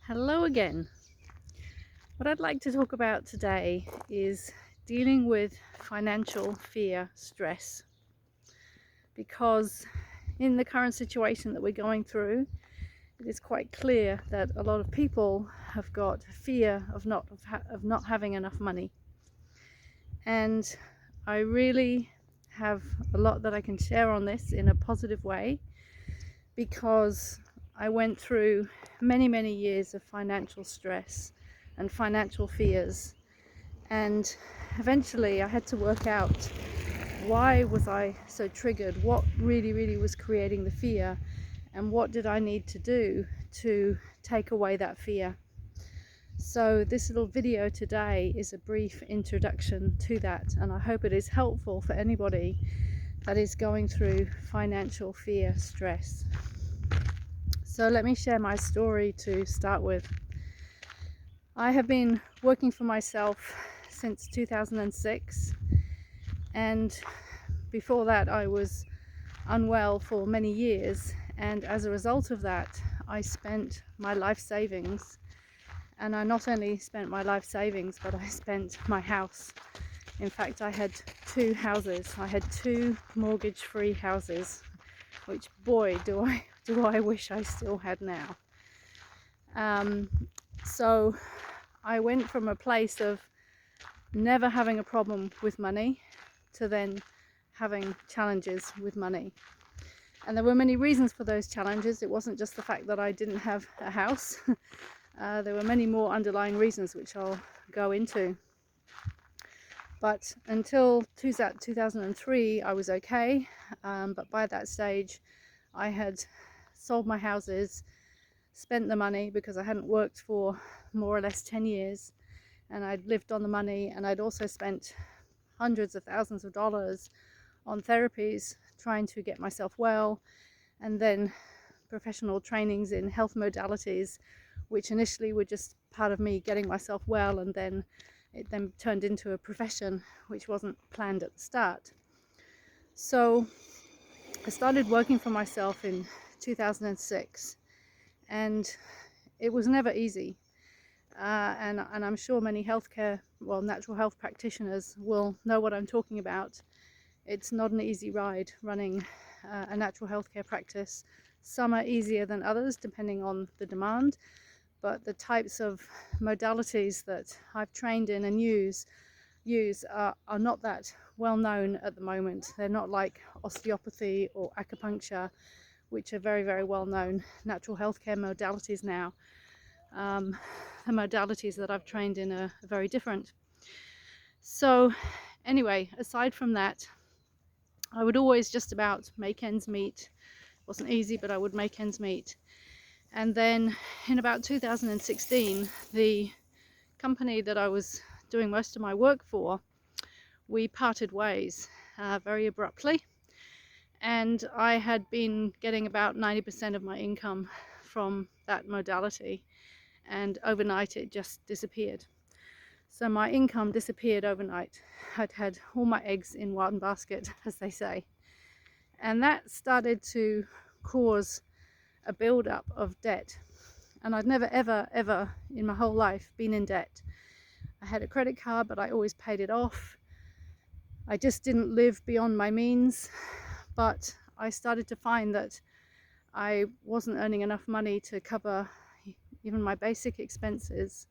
Hello again. What I'd like to talk about today is dealing with financial fear stress, because in the current situation that we're going through, it is quite clear that a lot of people have got fear of not having enough money. And I really have a lot that I can share on this in a positive way, because I went through many years of financial stress and financial fears, and eventually I had to work out, why was I so triggered, what really was creating the fear, and what did I need to do to take away that fear. So this little video today is a brief introduction to that, and I hope it is helpful for anybody that is going through financial fear stress. So let me share my story to start with. I have been working for myself since 2006, and before that I was unwell for many years, and as a result of that I spent my life savings. And I not only spent my life savings, but I spent my house. In fact, I had two houses. I had two mortgage-free houses, which, boy, do I wish I still had now. So I went from a place of never having a problem with money to then having challenges with money. And there were many reasons for those challenges. It wasn't just the fact that I didn't have a house. There were many more underlying reasons, which I'll go into. But until 2003 I was okay, but by that stage I had sold my houses, spent the money because I hadn't worked for more or less 10 years, and I'd lived on the money, and I'd also spent hundreds of thousands of dollars on therapies trying to get myself well, and then professional trainings in health modalities, which initially were just part of me getting myself well, and then it then turned into a profession which wasn't planned at the start. So I started working for myself in 2006, and it was never easy. And I'm sure many natural health practitioners will know what I'm talking about. It's not an easy ride running a natural healthcare practice. Some are easier than others depending on the demand, but the types of modalities that I've trained in and use are not that well known at the moment. They're not like osteopathy or acupuncture, which are very well known natural healthcare modalities now. The modalities that I've trained in are very different. So anyway, aside from that, I would always just about make ends meet. It wasn't easy, but I would make ends meet. And then in about 2016, the company that I was doing most of my work for, we parted ways very abruptly. And I had been getting about 90% of my income from that modality, and overnight it just disappeared. So my income disappeared overnight. I'd had all my eggs in one basket, as they say. And that started to cause a build-up of debt. And I'd never ever in my whole life been in debt. I had a credit card, but I always paid it off. I just didn't live beyond my means. But I started to find that I wasn't earning enough money to cover even my basic expenses,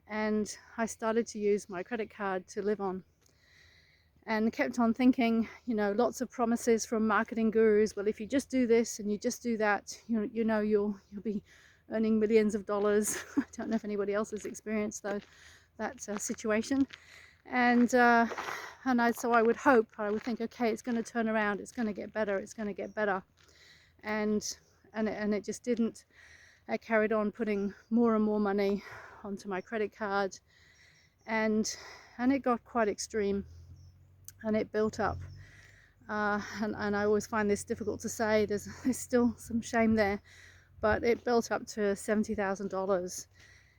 and I started to use my credit card to live on, and kept on thinking, lots of promises from marketing gurus. Well, if you just do this and you just do that, you'll be earning millions of dollars. I don't know if anybody else has experienced that situation. And so I would think, okay, it's going to turn around, it's going to get better, and it just didn't. I carried on putting more and more money onto my credit card, and it got quite extreme, and it built up. And I always find this difficult to say. There's still some shame there, but it built up to $70,000,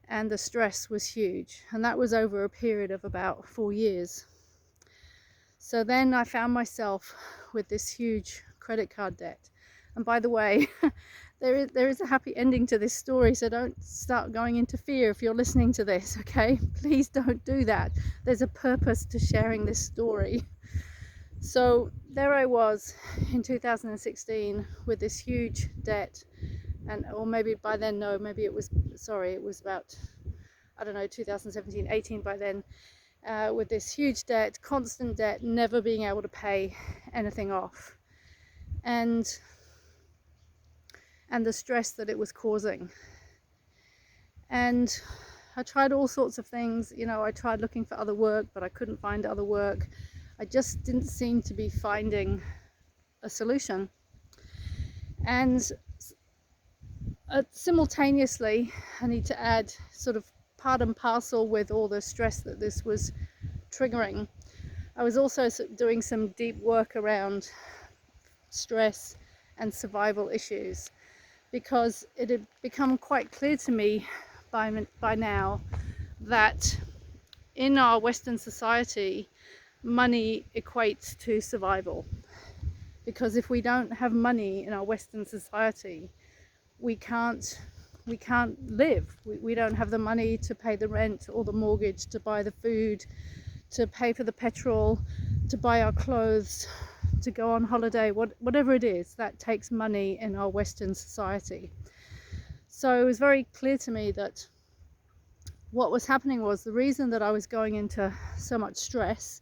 and the stress was huge, and that was over a period of about 4 years. So then I found myself with this huge credit card debt. And by the way, there is a happy ending to this story, so don't start going into fear if you're listening to this, okay? Please don't do that. There's a purpose to sharing this story. So there I was in 2016 with this huge debt, or maybe by then, no, maybe it was about, I don't know, 2017, 18 by then, with this huge debt, constant debt, never being able to pay anything off, and the stress that it was causing. And I tried all sorts of things, I tried looking for other work, but I couldn't find other work. I just didn't seem to be finding a solution. And simultaneously, I need to add, sort of part and parcel with all the stress that this was triggering, I was also doing some deep work around stress and survival issues, because it had become quite clear to me by now that in our Western society, money equates to survival. Because if we don't have money in our Western society, we can't live. We don't have the money to pay the rent or the mortgage, to buy the food, to pay for the petrol, to buy our clothes, to go on holiday, whatever it is, that takes money in our Western society. So it was very clear to me that what was happening was, the reason that I was going into so much stress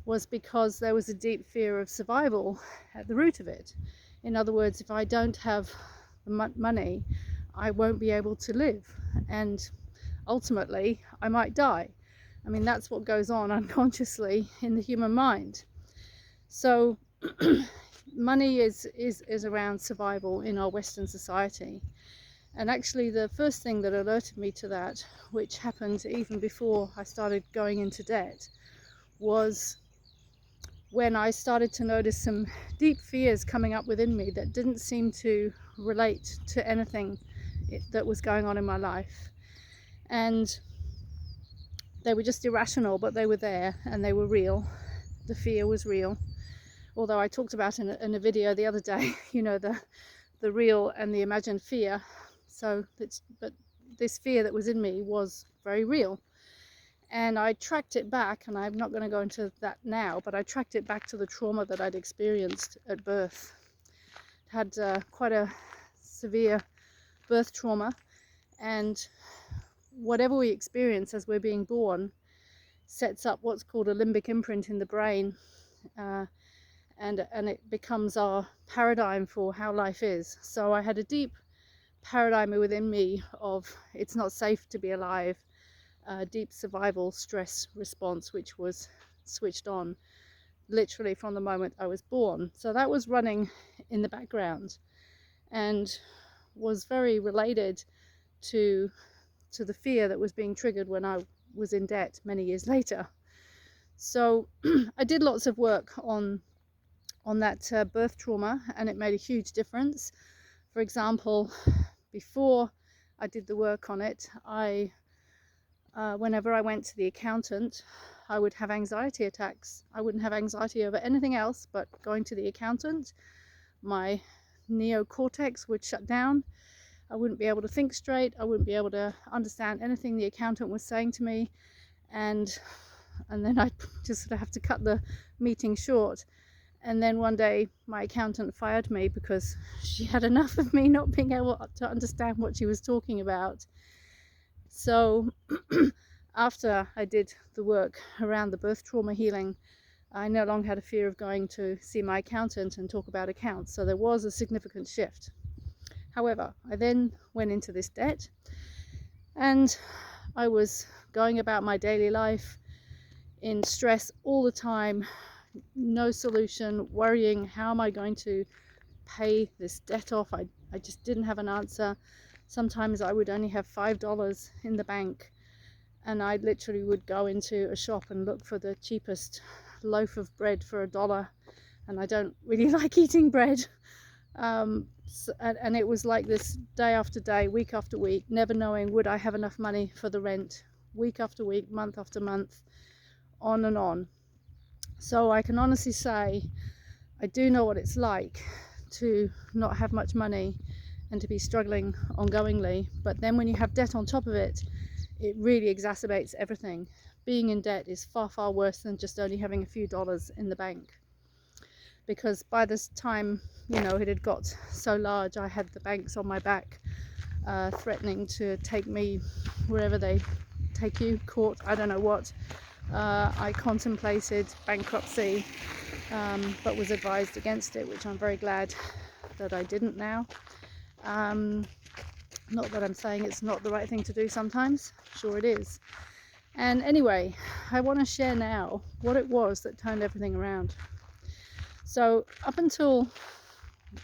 was because there was a deep fear of survival at the root of it. In other words, if I don't have the money, I won't be able to live, and ultimately I might die. I mean, that's what goes on unconsciously in the human mind. So money is around survival in our Western society. And actually the first thing that alerted me to that, which happened even before I started going into debt, was when I started to notice some deep fears coming up within me that didn't seem to relate to anything that was going on in my life. And they were just irrational, but they were there and they were real. The fear was real. Although I talked about in a video the other day, the real and the imagined fear. But this fear that was in me was very real. And I tracked it back, and I'm not going to go into that now, but I tracked it back to the trauma that I'd experienced at birth. Had quite a severe birth trauma, and whatever we experience as we're being born sets up what's called a limbic imprint in the brain, and it becomes our paradigm for how life is. So I had a deep paradigm within me of it's not safe to be alive, deep survival stress response, which was switched on literally from the moment I was born. So that was running in the background and was very related to the fear that was being triggered when I was in debt many years later. So I did lots of work on that birth trauma, and it made a huge difference. For example, before I did the work on it, whenever I went to the accountant, I would have anxiety attacks. I wouldn't have anxiety over anything else, but going to the accountant, my neocortex would shut down. I wouldn't be able to think straight. I wouldn't be able to understand anything the accountant was saying to me, and then I'd just sort of have to cut the meeting short. And then one day my accountant fired me because she had enough of me not being able to understand what she was talking about. So after I did the work around the birth trauma healing, I no longer had a fear of going to see my accountant and talk about accounts. So there was a significant shift. However, I then went into this debt, and I was going about my daily life in stress all the time, no solution, worrying, how am I going to pay this debt off? I just didn't have an answer. Sometimes I would only have $5 in the bank, and I literally would go into a shop and look for the cheapest loaf of bread for $1, and I don't really like eating bread. And it was like this day after day, week after week, never knowing would I have enough money for the rent, week after week, month after month, on and on. So I can honestly say I do know what it's like to not have much money and to be struggling ongoingly. But then when you have debt on top of it, it really exacerbates everything. Being in debt is far, far worse than just only having a few dollars in the bank. Because by this time, it had got so large, I had the banks on my back, threatening to take me wherever they take you, court, I don't know what. I contemplated bankruptcy, but was advised against it, which I'm very glad that I didn't now. Not that I'm saying it's not the right thing to do sometimes, sure it is. And anyway, I want to share now what it was that turned everything around. So up until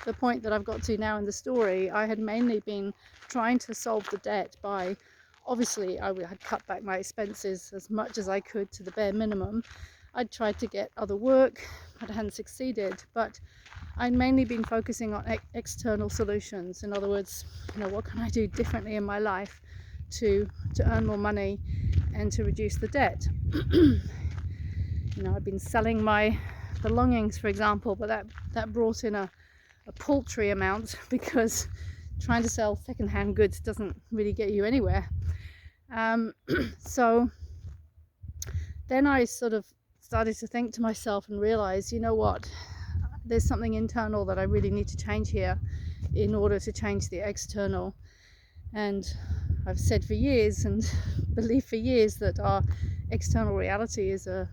the point that I've got to now in the story, I had mainly been trying to solve the debt by, obviously I had cut back my expenses as much as I could to the bare minimum. I'd tried to get other work, but I hadn't succeeded. But I'd mainly been focusing on external solutions. In other words, what can I do differently in my life to earn more money and to reduce the debt? I've been selling my belongings, for example, but that brought in a paltry amount, because trying to sell secondhand goods doesn't really get you anywhere. So then I sort of started to think to myself and realize, what, there's something internal that I really need to change here in order to change the external. And I've said for years and believe for years that our external reality is a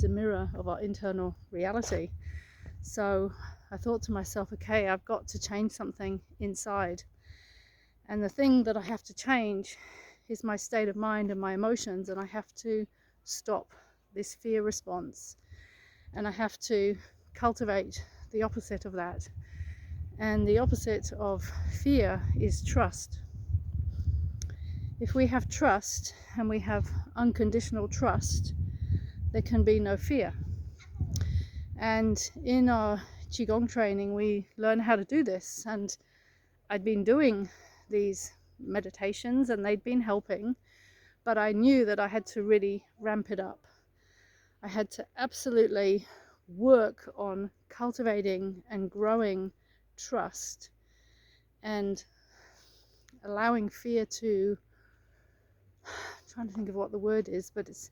mirror of our internal reality. So I thought to myself, okay, I've got to change something inside. And the thing that I have to change is my state of mind and my emotions, and I have to stop this fear response, and I have to cultivate the opposite of that. And the opposite of fear is trust. If we have trust and we have unconditional trust, there can be no fear. And in our Qigong training, we learn how to do this. And I'd been doing these meditations and they'd been helping, but I knew that I had to really ramp it up. I had to absolutely work on cultivating and growing trust and allowing fear to, I'm trying to think of what the word is, but it's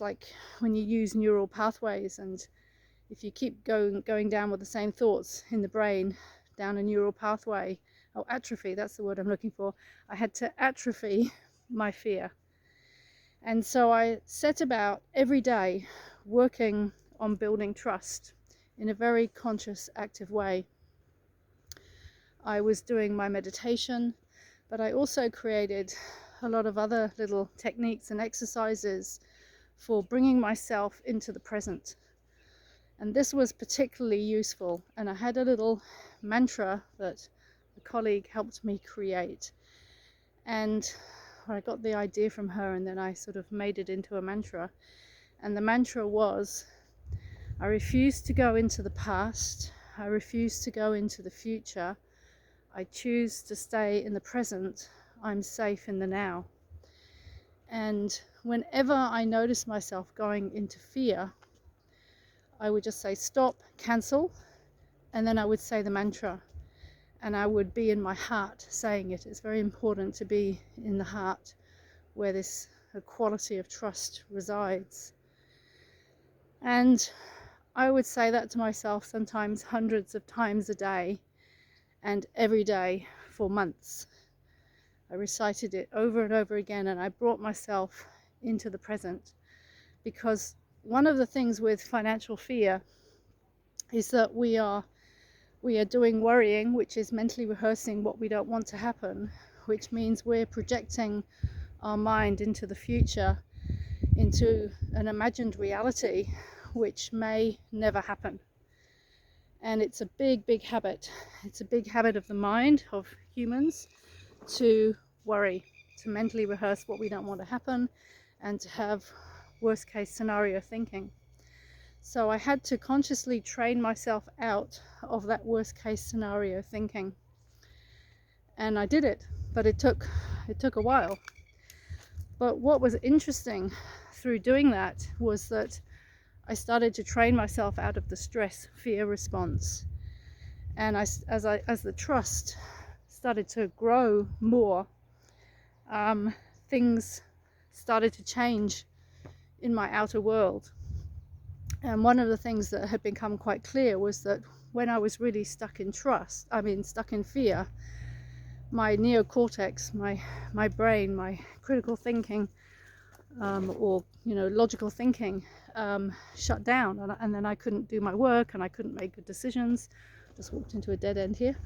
like when you use neural pathways, and if you keep going down with the same thoughts in the brain down a neural pathway, atrophy, that's the word I'm looking for. I had to atrophy my fear. And so I set about every day working on building trust in a very conscious, active way. I was doing my meditation, but I also created a lot of other little techniques and exercises for bringing myself into the present. And this was particularly useful. And I had a little mantra that a colleague helped me create. And I got the idea from her, and then I sort of made it into a mantra. And the mantra was, I refuse to go into the past. I refuse to go into the future. I choose to stay in the present. I'm safe in the now. And whenever I noticed myself going into fear, I would just say stop, cancel, and then I would say the mantra. And I would be in my heart saying it. It's very important to be in the heart where this quality of trust resides. And I would say that to myself sometimes hundreds of times a day, and every day for months. I recited it over and over again, and I brought myself into the present. Because one of the things with financial fear is that we are doing worrying, which is mentally rehearsing what we don't want to happen, which means we're projecting our mind into the future, into an imagined reality which may never happen. And it's a big, big habit. It's a big habit of the mind, of humans, to worry, to mentally rehearse what we don't want to happen, and to have worst case scenario thinking. So I had to consciously train myself out of that worst case scenario thinking. And I did it, but it took a while. But what was interesting through doing that was that I started to train myself out of the stress fear response. And as the trust started to grow more, things started to change in my outer world. And one of the things that had become quite clear was that when I was really stuck in fear, my neocortex, my brain, my critical thinking, or logical thinking, shut down, and then I couldn't do my work and I couldn't make good decisions. Just walked into a dead end here.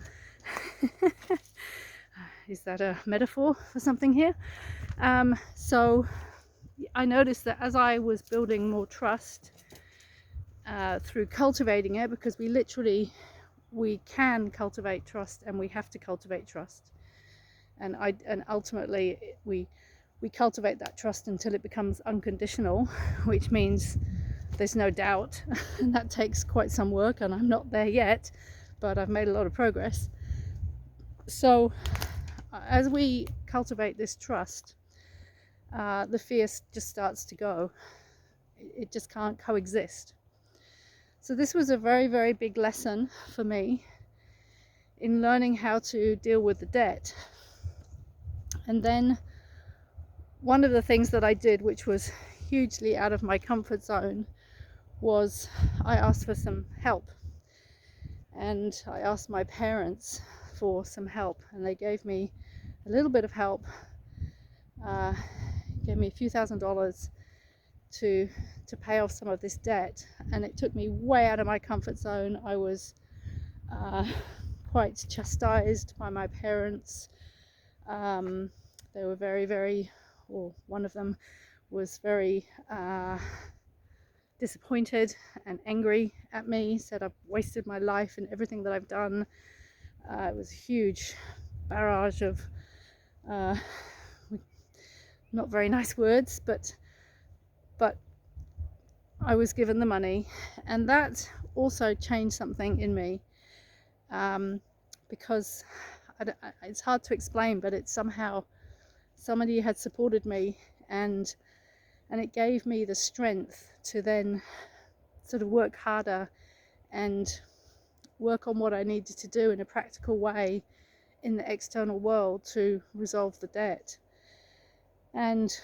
Is that a metaphor for something here? So I noticed that as I was building more trust through cultivating it, because we can cultivate trust, and we have to cultivate trust, and ultimately we cultivate that trust until it becomes unconditional, which means there's no doubt. And that takes quite some work, and I'm not there yet, but I've made a lot of progress. So as we cultivate this trust, the fear just starts to go. It just can't coexist. So this was a very, very big lesson for me in learning how to deal with the debt. And then one of the things that I did, which was hugely out of my comfort zone, was I asked for some help. And I asked my parents for some help, and they gave me a little bit of help, gave me a few $1,000s to pay off some of this debt. And it took me way out of my comfort zone. I was quite chastised by my parents. They were very, very, or one of them was very disappointed and angry at me, said I've wasted my life and everything that I've done. It was a huge barrage of not very nice words, but I was given the money, and that also changed something in me, because it's hard to explain, but it's somehow somebody had supported me, and it gave me the strength to then sort of work harder and work on what I needed to do in a practical way in the external world to resolve the debt. And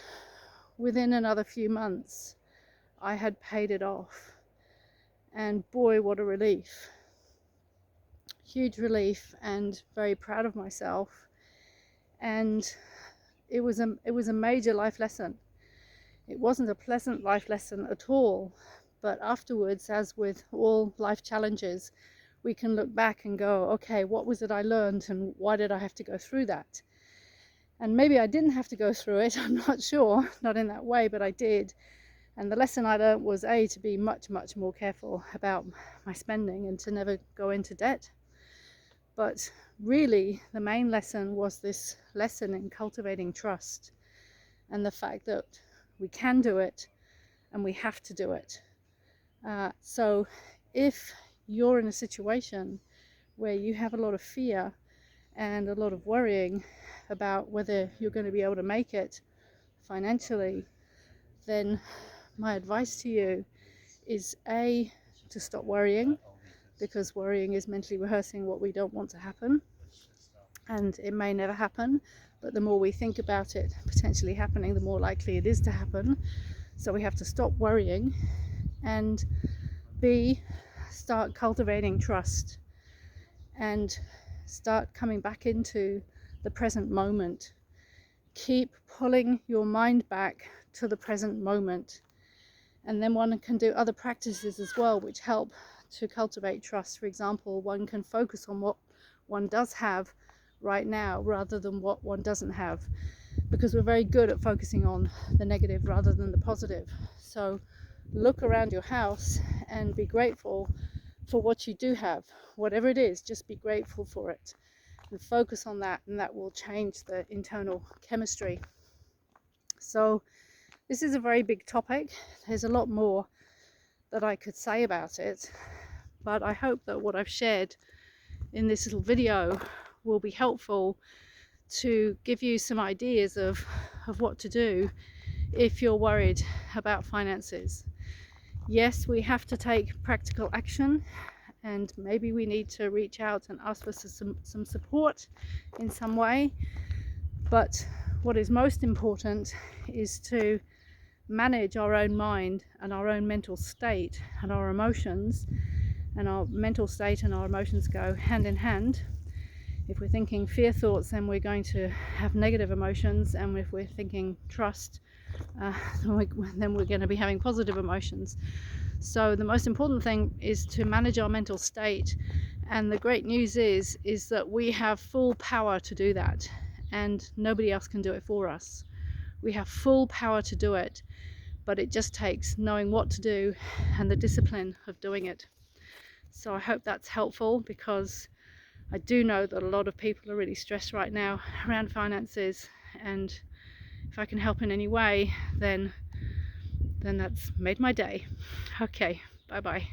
within another few months, I had paid it off, and boy, what a relief. Huge relief, and very proud of myself. And it was a major life lesson. It wasn't a pleasant life lesson at all, but afterwards, as with all life challenges, we can look back and go, okay, what was it I learned, and why did I have to go through that? And maybe I didn't have to go through it, I'm not sure, not in that way, but I did. And the lesson I learned was to be much, much more careful about my spending and to never go into debt. But really, the main lesson was this lesson in cultivating trust, and the fact that we can do it and we have to do it. So if you're in a situation where you have a lot of fear and a lot of worrying about whether you're going to be able to make it financially, then my advice to you is to stop worrying, because worrying is mentally rehearsing what we don't want to happen, and it may never happen, but the more we think about it potentially happening, the more likely it is to happen. So we have to stop worrying and start cultivating trust and start coming back into the present moment. Keep pulling your mind back to the present moment. And then one can do other practices as well which help to cultivate trust. For example, one can focus on what one does have right now rather than what one doesn't have, because we're very good at focusing on the negative rather than the positive. So look around your house and be grateful for what you do have. Whatever it is, just be grateful for it and focus on that, and that will change the internal chemistry. So this is a very big topic. There's a lot more that I could say about it, but I hope that what I've shared in this little video will be helpful to give you some ideas of what to do if you're worried about finances. Yes, we have to take practical action, and maybe we need to reach out and ask for some support in some way. But what is most important is to manage our own mind and our own mental state and our emotions. And our mental state and our emotions go hand in hand. If we're thinking fear thoughts, then we're going to have negative emotions, and if we're thinking trust, then we're going to be having positive emotions. So the most important thing is to manage our mental state, and the great news is that we have full power to do that, and nobody else can do it for us. We have full power to do it, but it just takes knowing what to do and the discipline of doing it. So I hope that's helpful, because I do know that a lot of people are really stressed right now around finances, and if I can help in any way, then that's made my day. Okay, bye bye.